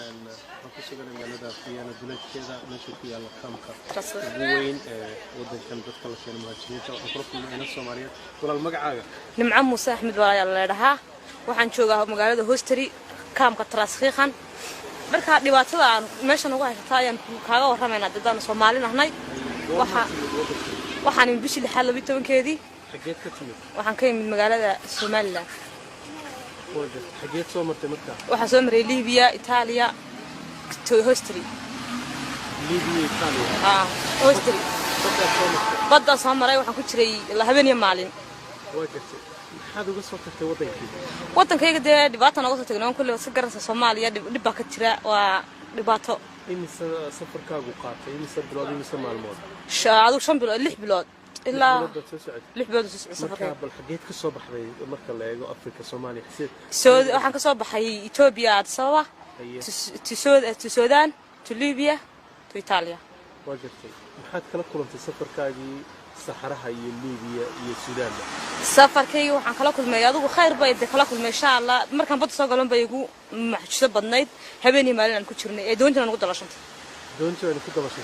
وحكوسي قال لنا فيانا بلاد كذا ماشي فيها الكامكا وين ودن كان dadka la keenay muhaajiriinta oo ku kulmeen Soomaaliyeed walaal magacaaga nimco Muuse Axmed walaal leedahay waxaan joogaa magaalada Hosteri kaamka Trasfiiqan marka dhibaatada aan meeshan ugu haysta ayaan kaaga warramaynaa dadana Soomaali nahnay waxaan bishii 12keedii xageed ka timid waxaan ka yimid magaalada Soomaaliland xageed soo martay marka waxaan soo maray Liibiya Itaaliya Hosteri Liibiya Itaaliya Hosteri badda soo maray waxaan ku jiray habeen iyo maalin maxaad uga soo tagtay wadankayga dee dhibaato naga soo tagnay kulli si garanaysa Soomaaliya dhib ka jira waa dhibaato imisa safarkaagu qaatay imisa bilood imisa maalmood shaadu 5 bilood 6 bilood ilaa 6 bilood safarka bal xageed ka soo baxday marka la eego Afrika Soomaaliya waxaan ka soo baxay Ethiopia Addis Ababa to Sudan to Libya to Italia maxaad kala kulantay safarkaagii saxaraha iyo Liibiya iyo Suudaan safarkayga waxaan kala kulmay adigu khayr bay kala kulmay insha Allah markaan badda soo galan bay igu maxsuuso badnayd habeenii maalin aan ku jirnay ee doontina ugu dalashantay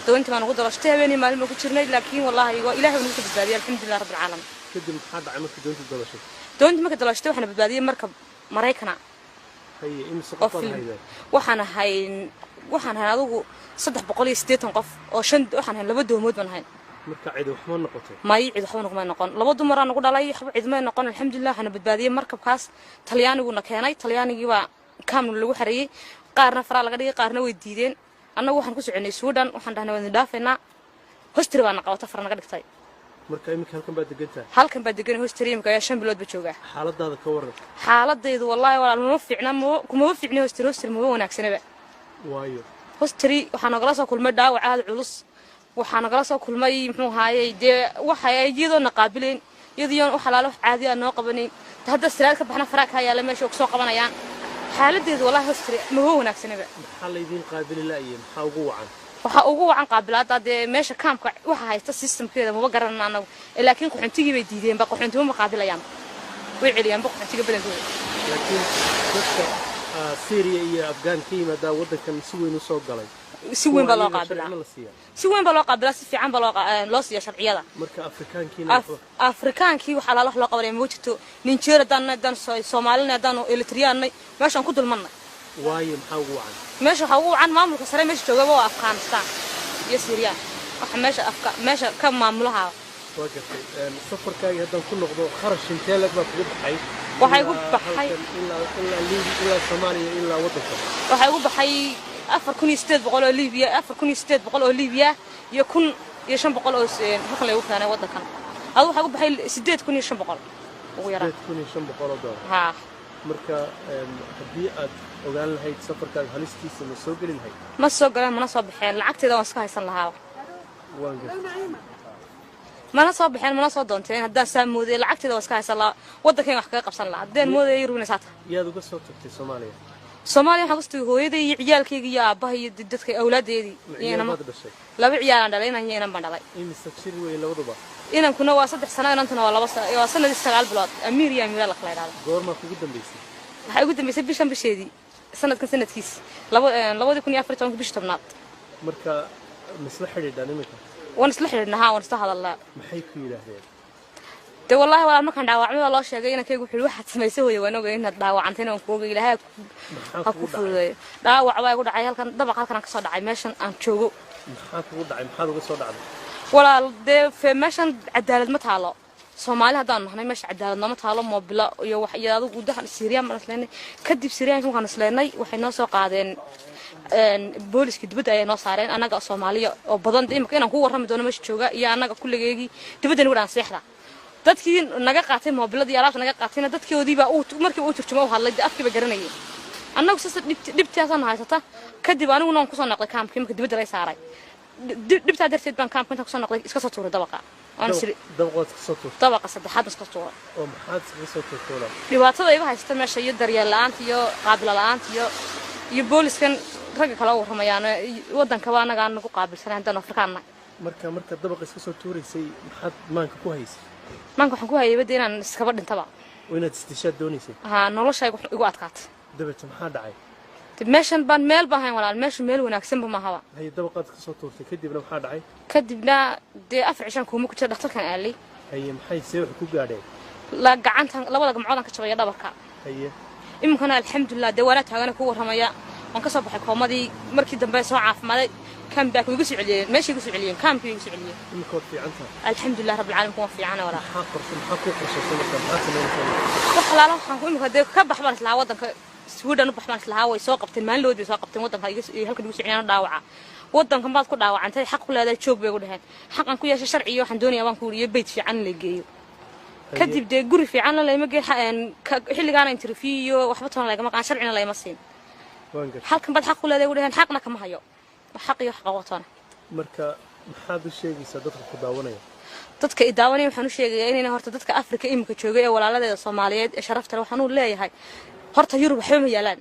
doontina ugu dalashantay habeenii maalin ku jirnay laakiin wallahi ilaahay uu ku badbaadiyay alxamdulillah rabbil caalamiin kadib maxaa dhacay markii doonta dalashay marka dalashtay waxaan badbaadiyay marka Mareykana haye imisa qof hayday waxaan adigu 380 qof oo waxaan laba doomood baan hayn marka cid wax ma noqotay may cid wax ma noqon laba dumar aan ugu dhalay cid ma noqon alxamdulillah waxaan badbaadiyay markabkaas Talyaaniguna keenay Talyaanigii waa kaamil lagu xareeyay qaarna fara laga dhigay qaarna way diideen annagu waxaan ku soconay Suudaan waxaan dhahnay waan dhaafeynaa Hosteri baan qabata fara naga dhigtay marka imika halkan baad degan Hosteri imika 5 bilood ba joogaa xaaladaada ka waran xaaladaydu wallahi walaal ma fiicna kuma fiicna Hosteri ma wanaagsanaba waayo Hosteri waxaan nagala soo kulmay dhaawac aad culus waxaan nagala soo kulmay muxuu haayay dee waxa ay iyadoo naqaabileen iyadoo wax xalaalo caadi ah noo qabaneen hadda siraad ka baxna faraaka ayaa la meesha soo qabanayaan xaaladeedu wallahi Hosteri ma wanaagsanaba maxaa la idin qaabili laayay waxa ugu wacan qaabilaada dee meesha kaamka waxa haysta systemkeeda ma garanayna anagu laakiin qoxontigii bay diideen ba qoxontiga ma qaabilayaan way celiyaan ba qoxontiga badankooda laakiin dadka Syria iyo Afghan kiimada wadankan si weyn u soo galay si weyn baa loo qaabilaa si fiican baa loo siiyaa sharciyada marka Afrikaankii waxa la loo qabanay ma jirto Nigeria dan Soomaalina dan Eritreanay meeshan ku dulmanay waayo maxaa ugu wacan meesha waxa ugu wacan maamulka sare meesha jooga waa Afghanistan iyo Syria waxa meesha ka maamulaha safarkaaga hadan ku noqdo kharash intee lag baa kugu baxay waxay ugu baxay ilaa Soomaaliya ilaa wadanka waxay ugu baxay 4800 oo Liibiya 4800 oo Liibiya iyo 1500 oo halkan lagu keenay wadankan hada waxa ugu baxay 8500 ugu yaraan 8500 dollar ha marka hadii aad ogaan lahayd safarkaaga halistiisa ma soo gelin lahayd ma soo galaan mana soo baxeen lacagteeda waan iska haysan lahaa mana soo baxeen mana soo doonteen haddaan saamooday lacagteeda waan iska haysan lahaa wadankeen wax kaga qabsan lahaa hadeen mooday ruunaysata yaad uga soo tagtay Soomaaliya waxaan ku soo hooyaday iyo ciyaalkayga iyo aabahay iyo dadka awlaadeedii laba ciyaal aan dhalay inaan baan dhalay imisa jir weyn labaduba inankuna waa 3 sano inantuna waa 2 sano waa sanadii 9 bilood Amir iyo Amira la kala yiraahdo goorma kugu dambeysay waxay ugu dambeysay bisheedii sanadkiis 2014 bishii tobnaad marka misla xiriirdan imika waan isla xiriirnaa waan isla hadalnaa maxay ku yiraahdeen de wallahi walaal markaan dhaawacmay loo sheegay inankaygu wuxuu wax sameysay hooyo waan ogayn inaad dhaawacantayna waan ku ogayn ilaahay ha ku fududeeyo dhaawac baa igu dhacay halkan ka soo dhacay meeshan aan joogo maxaa kugu dhacay maxaad uga soo dhacday walaal de meeshan cadaalad ma taalo Soomaali hadaan nahnay meesha cadaalad ma taalo moobila iyo wax iyadu gudaha Syria ma isleenay kadib Syrian waxaan isleenay waxay noo soo qaadeen booliska dibadda ay noo saareen anaga Soomaaliya oo badan imika inaan ku warrami doono meesha jooga iyo anaga kulligeegi dibadda nagu dhaan seexda dadkii naga qaatay moobilada iyo alaabta naga qaatayna dadkoodii baa markii uu turjumo hadlay afkiiba garanayay annagu sida dhibtaasaan haysata kadib aniguna ku soo noqday kaamkii markii dibadda la saaray dhibta darteed baan kaamka inta ku soo noqday iska soo tuuray dabaqa aan siri dabaqad ka soo tuuray dabaqa saddexaad iska tuuray oo maxaad iska soo tuuray dhibaatada iga haysta meesha iyo daryeel la'aanta iyo qaabil la'aanta iyo booliskan rag kala warramayaan wadanka waa anaga aan ku qaabilsanayn dan Afrikaanna marka dabaqa iska soo tuuraysay maxaad maanka ku haysay maanka waxaan ku hayay bad inaan iskaba dhintaba oo inaad istishaad doonaysay noloshaygu igu adkaatay dabta maxaa dhacay meeshan baan meel baahan walaal meesha meel wanaagsan ma haba hay dabaqad ka soo tuurtay kadibna waxa dhacay kadibna dee afar cishan kuma ku jira dhakhtarkan aalay hay maxay see wax ku gaadheen la gacantan labada gacmood ka jabay dhabarka hay imkana alxamdulillah dee wala taagana ku waramaya waan ka soo baxay koomadii markii dambe soo caafimaday kan baa ku igu soo celiyeen meeshii igu soo celiyeen kaamku igu soo celiyeen imkood fiicanta alxamdulillah rabbil caalamiin kuwa fiicana wala maxaa ku qorshaysan markaa sameeyay wax laalo waxaan ku imka dee ka baxbaan isla wadanka Sweden u baxmaan isla way soo qabteen maalmoodii soo qabteen wadanka halkan igu soo celiyeen dhaawaca wadankan baad ku dhaawacantay xaq u leedahay joog bay ugu dhahaan xaqan ku yeeshay sharci iyo waxaan doonayaa waan ku wariyo bayt fiican la geeyo kadib dee guri fiican la leeyma geeyay xilligaana interview iyo waxba toona laga maqaan sharcina leeyma siin halkan baad xaq u leedahay ugu dhahaan xaqna kama hayo xaq iyo xaq qowtana marka maxaad u sheegaysaa dadka ku daawanaya dadka i daawanaya waxaan u sheegayaa inay horta dadka Afrika imka joogay ee walaaladeeda Soomaaliyeed ee sharafta leh waxaan u leeyahay horta Yurub waxba ma yaalaan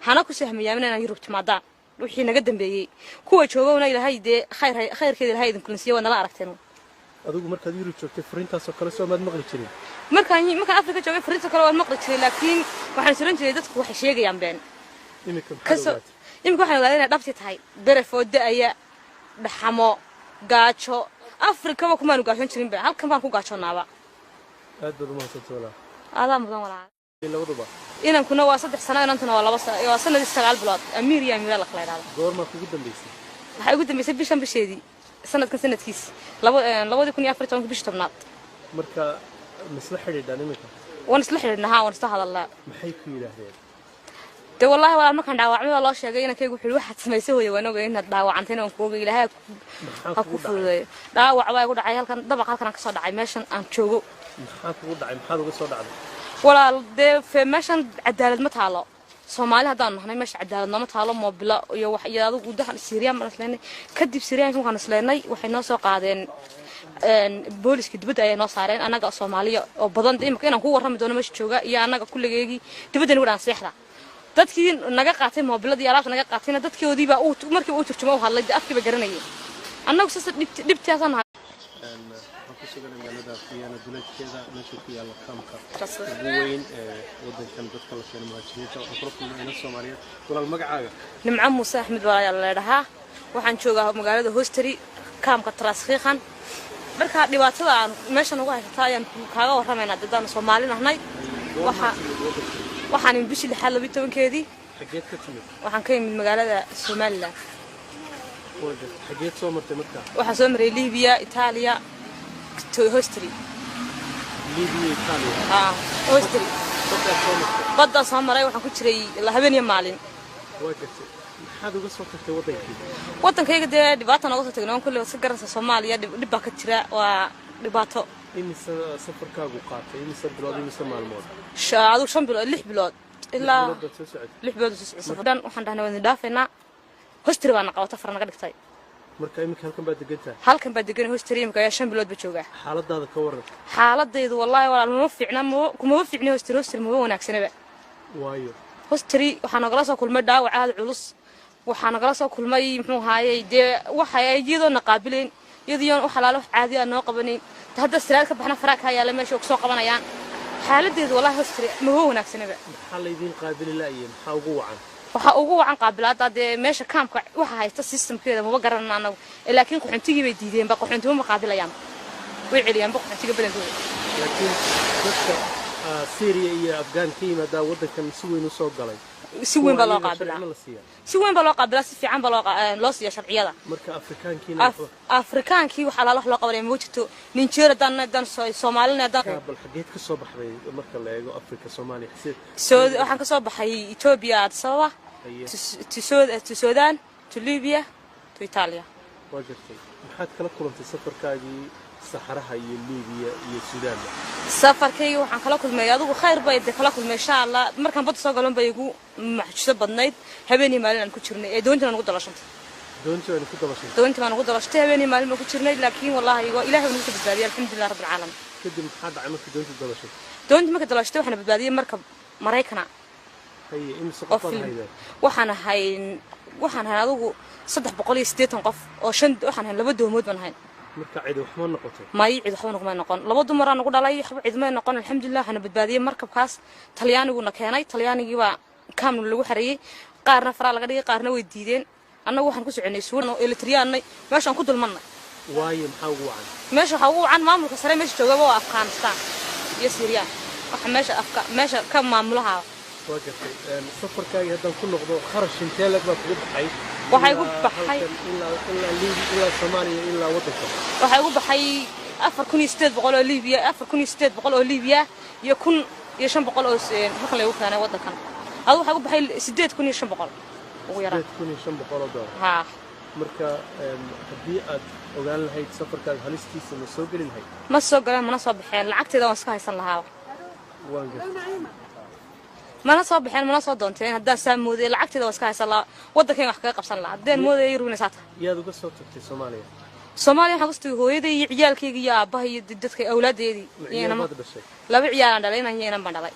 hana ku sahmayaan inaan Yurub timaadaan wixii naga dambeeyay kuwa joogowna Ilaahay dee khayrkeeda Ilaahay idin kulansiyo wana la aragteen adigu markaad Yurub joogtay fariintaas oo kale soo maad maqli jirin markaan Afrika joogay fariinta kale waan maqli jiray laakiin waxaan suran jiray dadku waxay sheegayaan been imika waxaan ogaaday inay dhabti tahay berefooda ayaa dhaxamo gaajo Afrika wa kuma nugaashan jirin baa halkan baan ku gaajoonaaba aad baad u mahadsantahay walaa adaa mudan walaa labaduba inaan kuna waa 3 sano inantuna waa 2 sano waa sanadii 9 bilood amiir iyo amiir la kala yiraahdo goorma kugu dambeysay waxa ugu dambeysay bishan bisheedii sanadkan sanadkiis 2014 bishii tobnaad marka misla xiriidaan imika waan isla xiriirnaa waan isla hadalnaa maxay ku yiraahdeen de wallahi wala markaan dhaawacmay loo sheegay inankaygu wuxuu waxaad samaysay way waan ogayn inaad dhaawacantay inaan ku ogaay Ilaahay ha ku fududeeyo dhaawac baa igu dhacay halkan dabaq halkan ka soo dhacay meeshan aan joogo maxaa kugu dhacay maxaad uga soo dhacday walaal dee meeshan cadaalad ma taalo Soomaali hadaan nahay meesha cadaalad ma taalo moobila iyo wax iyadu gudaha Syria ma isleenay kadib Syria waxaan isleenay waxay noo soo qaadeen booliska dibadda ay noo saareen anaga Soomaaliya oo badan imika inaan ku warrami doono meesha jooga iyo anaga kulligeegi dibadda nagu dhaan seexda dadkii naga qaatay moobiladii alaabta naga qaatayna dadkoodii baa markii uu turjumo u hadlay afkiiba garanayay annagu sasa dhibtaasan kusugan magaalada Fiyaana duleedkeeda meesha ku yaala kaamka ugu weyn wadankan dadka la keenay muhaajiriinta oo kala kulmayna Soomaaliyeed walaal magacaaga Nimco Muuse Axmed walaal leedahay waxaan joogaa magaalada Hosteri kaamka Traskhiqan marka dhibaatada aan meeshan ugu haysta ayaan kaaga warramaynaa dadana Soomaali nahnay waxaan in bishii 12keedii xageed ka timid waxaan ka yimid magaalada Soomaaliland xageed soo martay marka waxaan soo maray Liibiya Itaaliya Hosteri Liibiya Itaaliya Hosteri badda soo maray waxaan ku jiray habeen iyo maalin maxaad uga soo tagtay wadankayga dee dhibaato naga soo tagnay kulli si garanaysa Soomaaliya dhib baa ka jira waa dhibaato imisa safarkaagu qaatay imisa bilood imisa maalmood shaadu 5 bilood 6 bilood ilaa 6 bilood safardan waxaan dhahnay waan dhaafeynaa Hosteri baan qabata far naga dhigtay marka imika halkan baad degan Hosteri imika 5 bilood ba joogaa xaaladaada ka waran xaaladaydu wallahi walaal ma fiicna kuma fiicna Hosteri ma wanaagsanaba waayo Hosteri waxaan nagala soo kulmay dhaawac aad culus waxaan nagala soo kulmay muxuu haayay dee waxa ay iyadoo naqaabileen iyadoo wax xalaalo caadi ah noo qabanin hadda siraad ka baxna faraaka yaala meesha ku soo qabanayaan xaaladaydu wallahi Hosteri ma wanaagsanaba maxaa la idin qaabili laayeen maxaa ugu wacan qaabilaada dee meesha kaamka waxa haysta systemkeeda ma garanayna anagu laakiin qaxoontigii bay diideen ba qaxoontigu ma qaabilayaan way celiyaan qaxoontiga badankooda laakiin dadka Syria iyo Afghanistan ma daa wadankan si weyn u soo galay si weyn baa loo qaabilaa si fiican baa loo siiyaa sharciyada marka Afrikaankii waxa la wax loo qabanay ma jirto Nigeria dan Soomaaliland dan bal xageed ka soo baxday marka la eego Afrika Soomaaliya waxaan ka soo baxay Ethiopia sababa to Sudan to Libya to Italia wajartay maxaad kala kulantay safarkaagii saxaraha iyo Liibiya iyo Suudaan safarkayga waxaan kala kulmay adigu khayr bay kala kulmay insha Allah markaan bad soo galan bay igu maxsuuso badnayd habeenii maalin aan ku jirnay ee doontan ugu dalashantay doontan ugu dalashtay habeenii maalin ku jirnay laakiin wallahi Ilaahay uu nagu badbaadiyay alxamdulillah rabbil caalamiin kadib maxaa dhacay markii marka dalashtay waxaan badbaadiyay marka Mareykana imisa qof hayday waxaan hayn adigu 380 qof oo waxaan hayn laba doomood baan hayn marka cid wax ma noqotay may cid wax ma noqon laba dumar aan ugu dhalay cid ma noqon alxamdulillah waxaan badbaadiyay markabkaas Talyaaniguna keenay Talyaanigii baa kaamil lagu xareeyay qaarna faraa laga dhigay qaarna way diideen annagu waxaan ku soconay suuno elektriyaanay meeshaan ku dulmannay waayo maxaa ugu wacan meesha waxa ugu wacan maamulka sare meesha jooga waa Afghanistan iyo Syria waxa meesha ka maamulaha وجدت سفر كاي هذا كله قضاء خرج شنتالك بقول بحي waxay ugu baxay إلا ليبيا إلا Soomaaliya إلا waddanka waxay ugu baxay 4800 oo Liibiya 4800 oo Liibiya iyo 1500 oo halka lagu keenay waddankan hada waxay ugu baxay 8500 ugu yaraan 8500 dollar ha marka hadii aad ogaan lahayd safarkaaga halistiisa ma soo gelin lahayd ma soo galaan mana soo baxeen lacagteeda waan iska haysan lahaa waan gartay mana soo baxeen mana soo doonteen haddaan saamooday lacagteeda waan iska haysan lahaa waddankayga wax kaga qabsan lahaa haddaan mooday ruinaysaata yaad uga soo tagtay Soomaaliya Soomaaliya waxa kastoo hooyaday iyo ciyaalkayga iyo aabahay iyo dadka awlaadeedii iyana ma laba ciyaal aan dhalay inaan yeelan baan dhalay